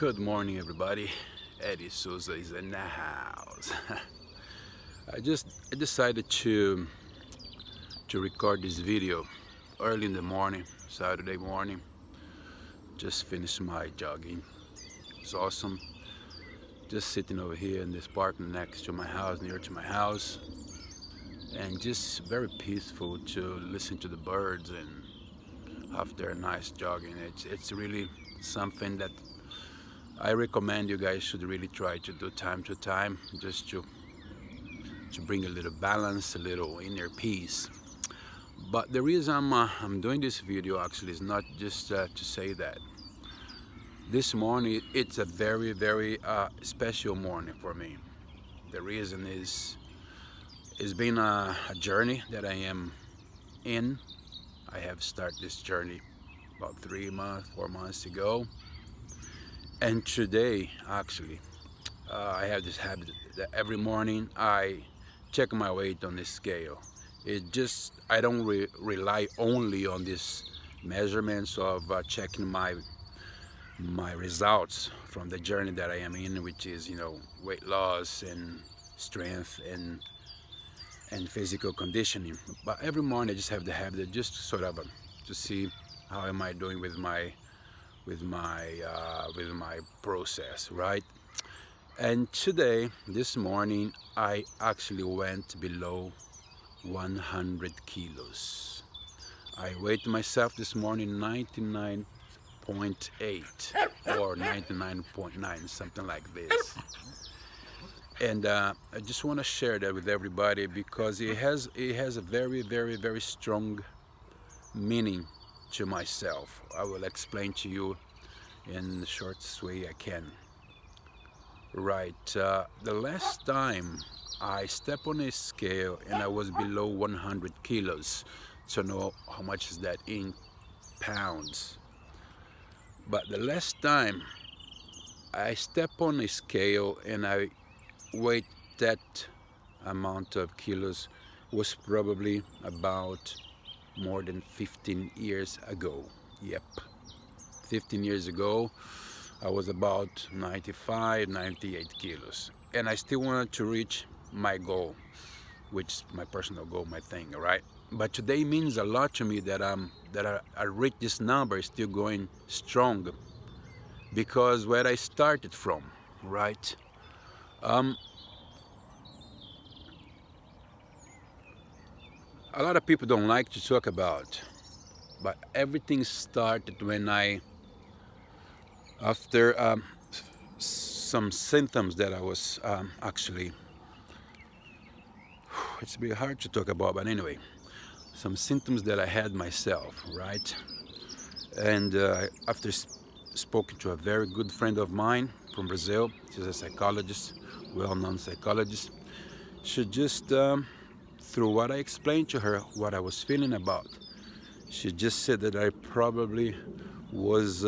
Good morning, everybody. Eddie Souza is in the house. I decided to record this video early in the morning, Saturday morning. Just finished my jogging. It's awesome. Just sitting over here in this park next to my house, near to my house, and just very peaceful to listen to the birds and after a nice jogging. It's really something that I recommend you guys should really try to do time to time, just to bring a little balance, a little inner peace. But the reason I'm doing this video actually is not just to say that. This morning it's a very special morning for me. The reason is it's been a journey that I am in. I have started this journey about 4 months ago. And today, actually, I have this habit that every morning I check my weight on the scale. I don't rely only on these measurements of checking my results from the journey that I am in, which is, weight loss and strength and physical conditioning. But every morning I just have the habit just sort of to see how am I doing with my process, right? And today, this morning, I actually went below 100 kilos. I weighed myself this morning 99.8 or 99.9, something like this. And I just want to share that with everybody because it has a very strong meaning to myself. I will explain to you in the shortest way I can. Right, the last time I stepped on a scale and I was below 100 kilos, to know how much is that in pounds. But the last time I stepped on a scale and I weighed that amount of kilos was probably about more than 15 years ago. Yep, 15 years ago I was about 95, 98 kilos, and I still wanted to reach my goal, which is my personal goal, my thing, right? But today means a lot to me that I reached this number, is still going strong, because where I started from, right? A lot of people don't like to talk about, but everything started when after some symptoms that I was actually, it's a bit hard to talk about, but anyway, some symptoms that I had myself, right? And after spoken to a very good friend of mine from Brazil, she's a psychologist, well-known psychologist, she just through what I explained to her, what I was feeling about, she just said that I probably was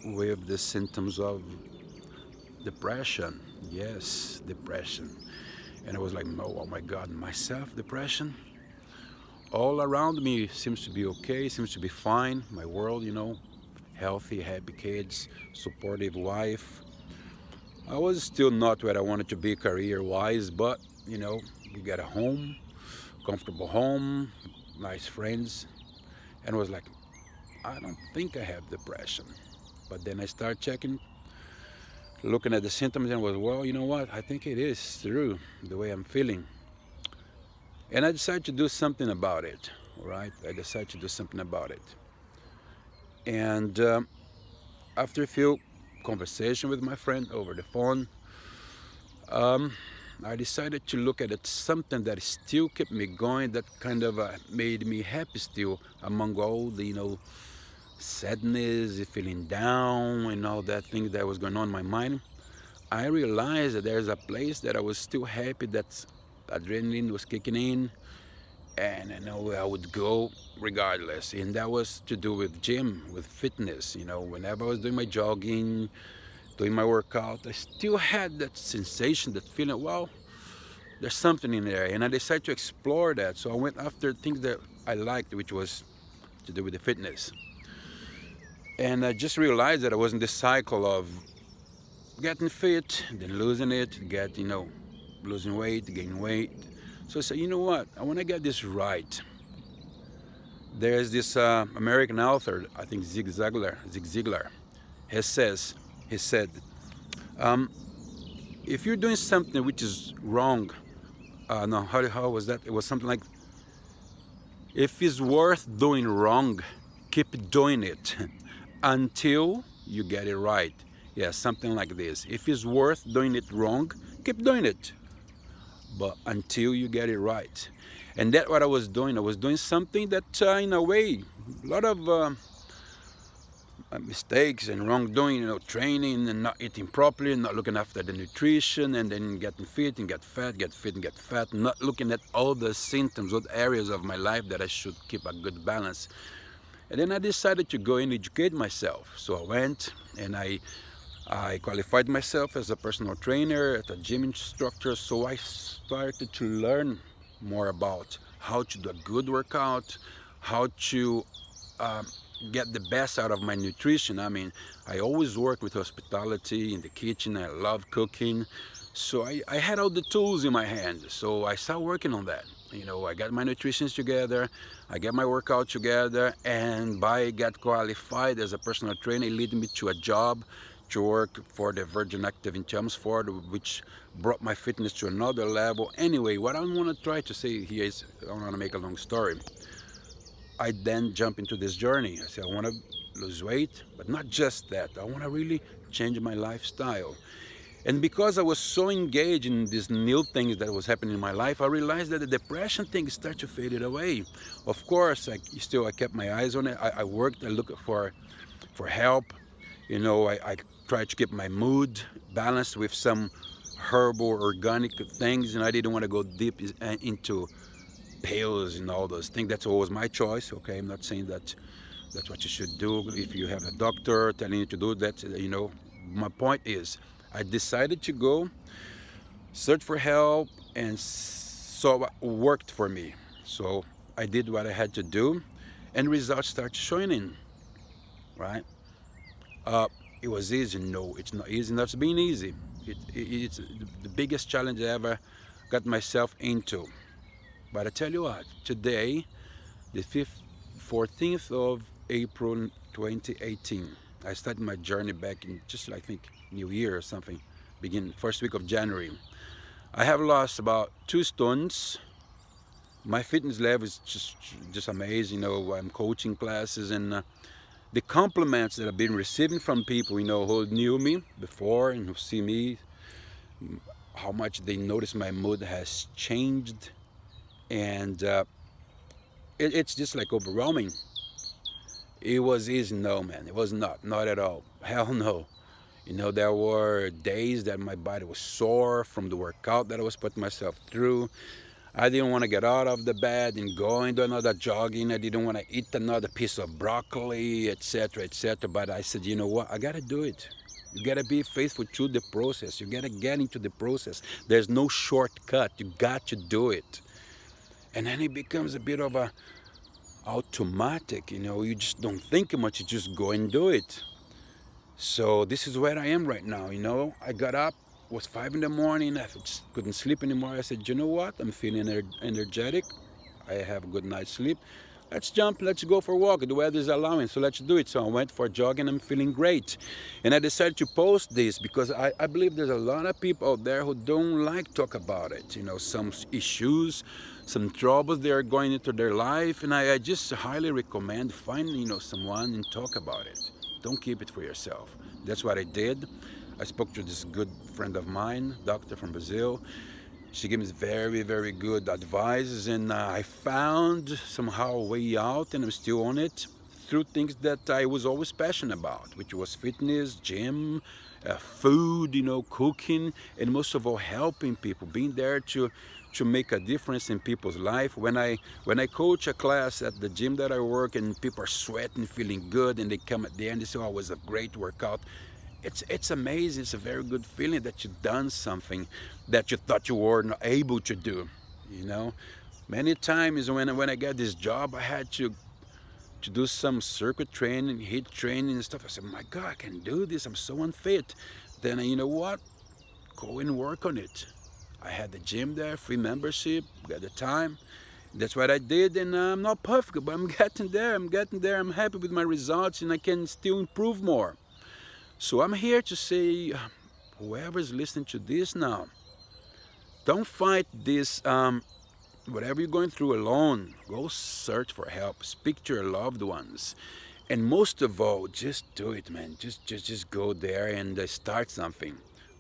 with the symptoms of depression. Yes, depression. And I was like, no, oh my God, myself, depression? All around me seems to be okay, seems to be fine. My world, healthy, happy kids, supportive wife. I was still not where I wanted to be career-wise, but, we got a home, comfortable home, nice friends, and I was like, I don't think I have depression. But then I started checking, looking at the symptoms, and was, well, you know what, I think it is true, the way I'm feeling. And I decided to do something about it, right? I decided to do something about it. And after a few conversations with my friend over the phone, I decided to look at something that still kept me going, that kind of made me happy still among all the, sadness, feeling down and all that thing that was going on in my mind. I realized that there's a place that I was still happy, that adrenaline was kicking in, and I know I would go regardless. And that was to do with gym, with fitness. Whenever I was doing my jogging, doing my workout, I still had that sensation, that feeling, well, there's something in there. And I decided to explore that. So I went after things that I liked, which was to do with the fitness. And I just realized that I was in this cycle of getting fit, then losing it, losing weight, gaining weight. So I said, you know what? I want to get this right. There's this American author, I think Zig Ziglar, he says, he said, um, if you're doing something which is wrong, no, how was that? It was something like, if it's worth doing wrong, keep doing it until you get it right. Yeah, something like this. If it's worth doing it wrong, keep doing it, but until you get it right. And that's what I was doing. I was doing something that, in a way, a lot of mistakes and wrongdoing, training and not eating properly, not looking after the nutrition, and then getting fit and get fat, get fit and get fat, not looking at all the symptoms, all the areas of my life that I should keep a good balance. And then I decided to go and educate myself. So I went and I qualified myself as a personal trainer, as a gym instructor. So I started to learn more about how to do a good workout, how to get the best out of my nutrition. I mean, I always work with hospitality in the kitchen. I love cooking. So I had all the tools in my hand. So I started working on that. I got my nutrition together, I got my workout together, and by got qualified as a personal trainer, it led me to a job to work for the Virgin Active in Chelmsford, which brought my fitness to another level. Anyway, what I want to try to say here is, I want to make a long story. I then jump into this journey. I said, I want to lose weight, but not just that. I want to really change my lifestyle. And because I was so engaged in these new things that was happening in my life, I realized that the depression thing started to fade away. Of course, I kept my eyes on it. I worked, I looked for help. I tried to keep my mood balanced with some herbal, organic things. I didn't want to go deep into pills and all those things. That's always my choice, okay? I'm not saying that that's what you should do. If you have a doctor telling you to do that, my point is, I decided to go search for help, and so it worked for me. So I did what I had to do, and results started showing in, right? It was easy? No, it's not easy. That's being easy. It's the biggest challenge I ever got myself into. But I tell you what, today, the 14th of April 2018, I started my journey back in just, I think, New Year or something, begin first week of January. I have lost about 2 stones. My fitness level is just amazing. I'm coaching classes, and the compliments that I've been receiving from people, who knew me before and who see me, how much they notice my mood has changed, and it's just like overwhelming. It was easy? No, man, it was not at all. Hell no. There were days that my body was sore from the workout that I was putting myself through. I didn't want to get out of the bed and go and do another jogging. I didn't want to eat another piece of broccoli, etc., etc. But I said, you know what? I got to do it. You got to be faithful to the process. You got to get into the process. There's no shortcut. You got to do it. And then it becomes a bit of a automatic, you just don't think much. You just go and do it. So this is where I am right now. I got up, it was 5 in the morning, I just couldn't sleep anymore. I said, you know what, I'm feeling energetic, I have a good night's sleep, let's jump, let's go for a walk, the weather is allowing, so let's do it. So I went for a jog, and I'm feeling great. And I decided to post this because I believe there's a lot of people out there who don't like to talk about it, some issues, some troubles they are going into their life, and I just highly recommend finding someone and talk about it. Don't keep it for yourself. That's what I did. I spoke to this good friend of mine, doctor from Brazil. She gave me very, very good advice, and I found somehow a way out, and I'm still on it, through things that I was always passionate about, which was fitness, gym, food, cooking, and most of all, helping people, being there to make a difference in people's life. When I coach a class at the gym that I work, and people are sweating, feeling good, and they come at the end, they say, oh, it was a great workout. It's amazing. It's a very good feeling that you've done something that you thought you were not able to do. Many times when I got this job, I had to do some circuit training, HIIT training and stuff. I said, my God, I can do this. I'm so unfit. then you know what? Go and work on it. I had the gym there, free membership, got the time. That's what I did, and I'm not perfect, but I'm getting there. I'm getting there. I'm happy with my results, and I can still improve more. So I'm here to say, whoever's listening to this now, don't fight this, whatever you're going through alone. Go search for help. Speak to your loved ones. And most of all, just do it, man. Just go there and start something,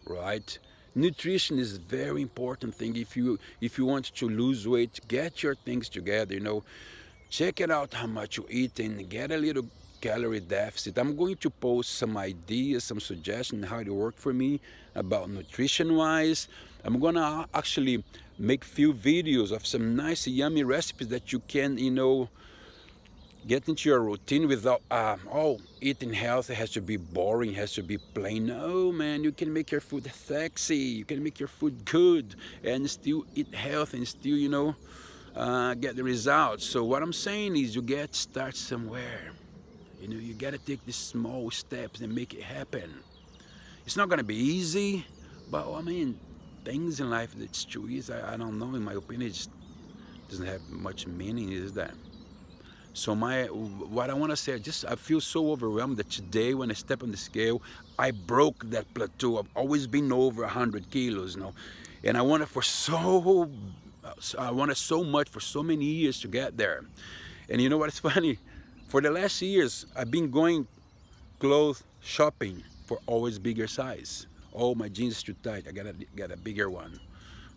right? Nutrition is a very important thing. If you want to lose weight, get your things together. Check it out how much you eat and get a little calorie deficit. I'm going to post some ideas, some suggestions how it worked for me about nutrition wise. I'm gonna actually make few videos of some nice yummy recipes that you can get into your routine without eating healthy has to be boring, has to be plain. No, man, you can make your food sexy, you can make your food good and still eat healthy and still get the results. So what I'm saying is you get start somewhere. You gotta take these small steps and make it happen. It's not gonna be easy, but I mean, things in life that's too easy, I don't know, in my opinion, it just doesn't have much meaning, is that? So what I want to say, I feel so overwhelmed that today when I step on the scale, I broke that plateau. I've always been over 100 kilos, and I wanted so much for so many years to get there. And you know what's funny? For the last years, I've been going clothes shopping for always bigger size. Oh, my jeans too tight, I gotta get a bigger one.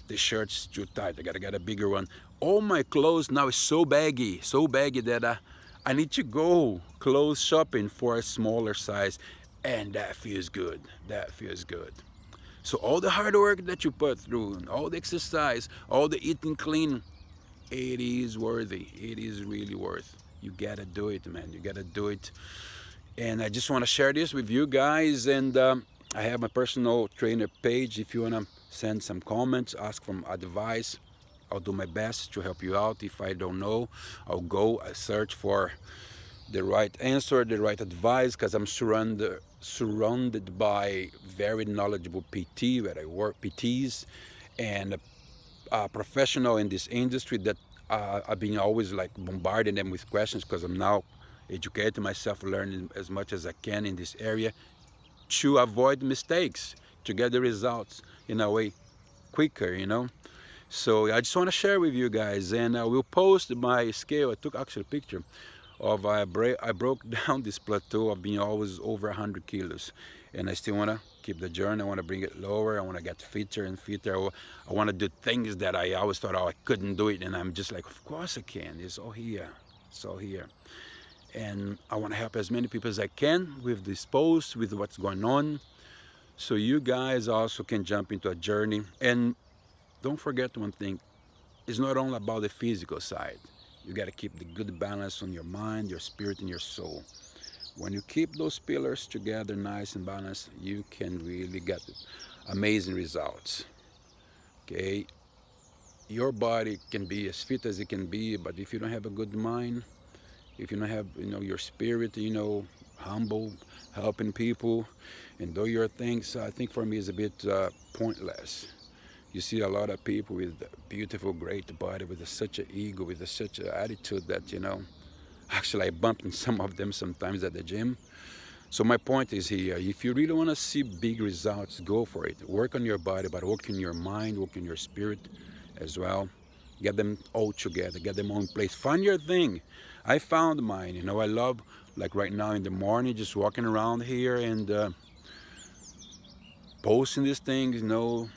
The shirt's too tight, I gotta get a bigger one. All my clothes now is so baggy that I need to go clothes shopping for a smaller size, and that feels good. That feels good. So all the hard work that you put through, and all the exercise, all the eating clean, it is worthy. It is really worth. You gotta do it, man. You gotta do it. And I just want to share this with you guys. And I have my personal trainer page. If you wanna send some comments, ask for advice, I'll do my best to help you out. If I don't know, I search for the right answer, the right advice, because I'm surrounded by very knowledgeable PTs, and professional in this industry that I've been always like bombarding them with questions, because I'm now educating myself, learning as much as I can in this area to avoid mistakes, to get the results in a way quicker, So I just want to share with you guys, and I will post my scale. I took actually a picture of I broke down this plateau of being always over 100 kilos, and I still want to keep the journey. I want to bring it lower. I want to get fitter and fitter. I want to do things that I always thought, I couldn't do it, and I'm just like, of course I can. It's all here. It's all here. And I want to help as many people as I can with this post, with what's going on, so you guys also can jump into a journey. And don't forget one thing, it's not only about the physical side. You got to keep the good balance on your mind, your spirit, and your soul. When you keep those pillars together nice and balanced, you can really get amazing results. Okay? Your body can be as fit as it can be, but if you don't have a good mind, if you don't have your spirit, humble, helping people, and do your things, I think for me is a bit pointless. You see a lot of people with beautiful, great body, with such an ego, with such an attitude that, actually I bump into some of them sometimes at the gym. So my point is here, if you really want to see big results, go for it. Work on your body, but work on your mind, work on your spirit as well. Get them all together, get them all in place. Find your thing. I found mine, I love, like right now in the morning, just walking around here and posting these things,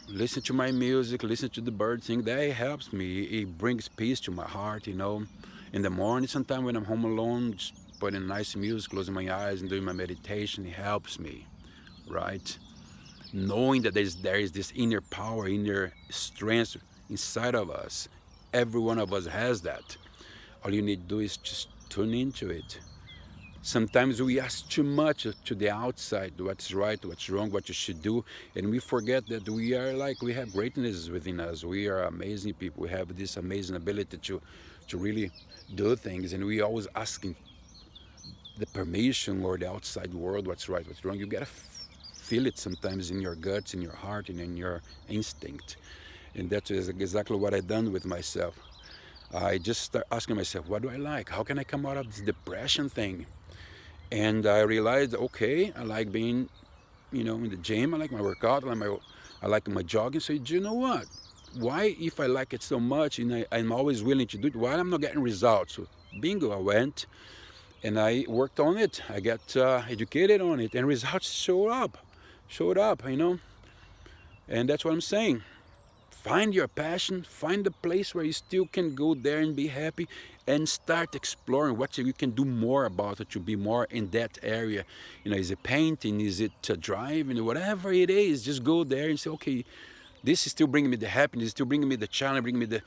listen to my music, listen to the birds sing. That helps me. It brings peace to my heart, In the morning, sometimes when I'm home alone, just putting nice music, closing my eyes and doing my meditation, it helps me, right? Knowing that there is this inner power, inner strength inside of us. Every one of us has that. All you need to do is just tune into it. Sometimes we ask too much to the outside, what's right, what's wrong, what you should do, and we forget that we have greatness within us. We are amazing people. We have this amazing ability to really do things, and we always asking the permission or the outside world what's right, what's wrong. You gotta feel it sometimes in your guts, in your heart, and in your instinct. And that is exactly what I've done with myself. I just start asking myself, what do I like? How can I come out of this depression thing? And I realized, okay, I like being, in the gym. I like my workout. I like my jogging. So do you know what? Why, if I like it so much and I'm always willing to do it, why I'm not getting results? So bingo, I went and I worked on it. I got educated on it, and results showed up. And that's what I'm saying. Find your passion, find a place where you still can go there and be happy, and start exploring what you can do more about it to be more in that area. Is it painting? Is it driving? Whatever it is, just go there and say, okay, this is still bringing me the happiness, still bringing me the challenge, bringing me the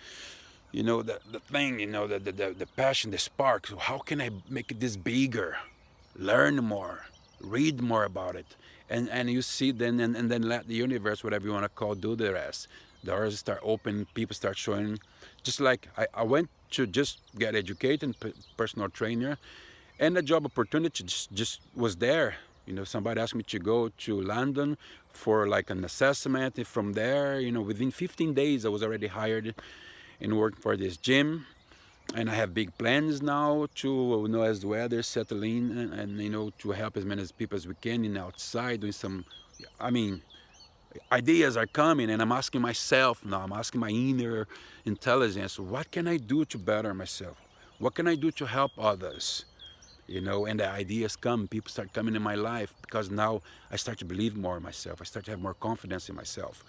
thing, the passion, the spark. So how can I make this bigger? Learn more, read more about it. And you see then, and then let the universe, whatever you want to call, do the rest. Doors start opening, people start showing. Just like I went to just get educated, personal trainer, and the job opportunity just was there. Somebody asked me to go to London for like an assessment. And from there, within 15 days, I was already hired and working for this gym. And I have big plans now to, as the weather settle in, and to help as many people as we can outside doing some, ideas are coming, and I'm asking myself now, I'm asking my inner intelligence, what can I do to better myself? What can I do to help others? And the ideas come, people start coming in my life, because now I start to believe more in myself. I start to have more confidence in myself.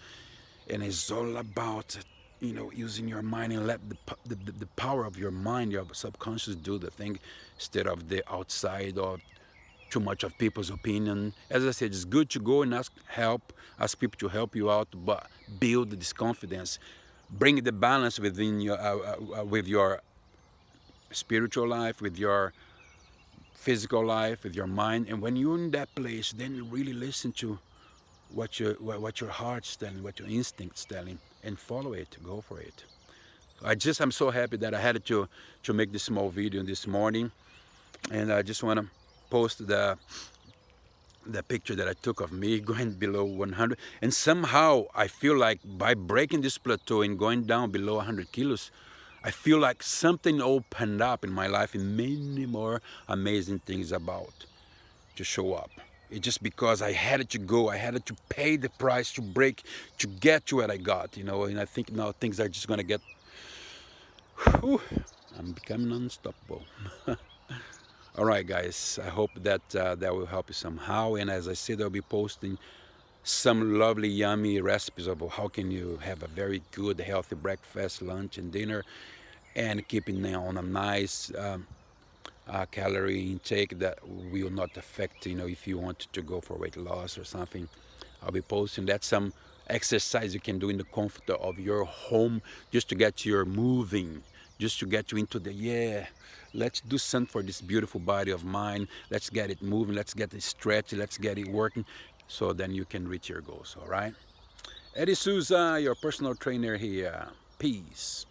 And it's all about, using your mind and let the power of your mind, your subconscious, do the thing instead of the outside or too much of people's opinion. As I said, it's good to go and ask people to help you out, but build this confidence, bring the balance within your with your spiritual life, with your physical life, with your mind. And when you're in that place, then you really listen to what your heart's telling, what your instinct's telling, and follow it, go for it. I'm so happy that I had to make this small video this morning, and I just want to post the picture that I took of me going below 100. And somehow I feel like by breaking this plateau and going down below 100 kilos, I feel like something opened up in my life, and many more amazing things about to show up. It's just because I had to go, I had to pay the price to get to what I got, and I think now things are just gonna get, I'm becoming unstoppable. All right, guys, I hope that that will help you somehow. And as I said, I'll be posting some lovely, yummy recipes of how can you have a very good, healthy breakfast, lunch, and dinner, and keeping on a nice calorie intake that will not affect, if you want to go for weight loss or something. I'll be posting that, some exercise you can do in the comfort of your home, just to get you moving, just to get you into let's do something for this beautiful body of mine. Let's get it moving, let's get it stretching, let's get it working, so then you can reach your goals. All right, Eddie Souza, your personal trainer here. Peace.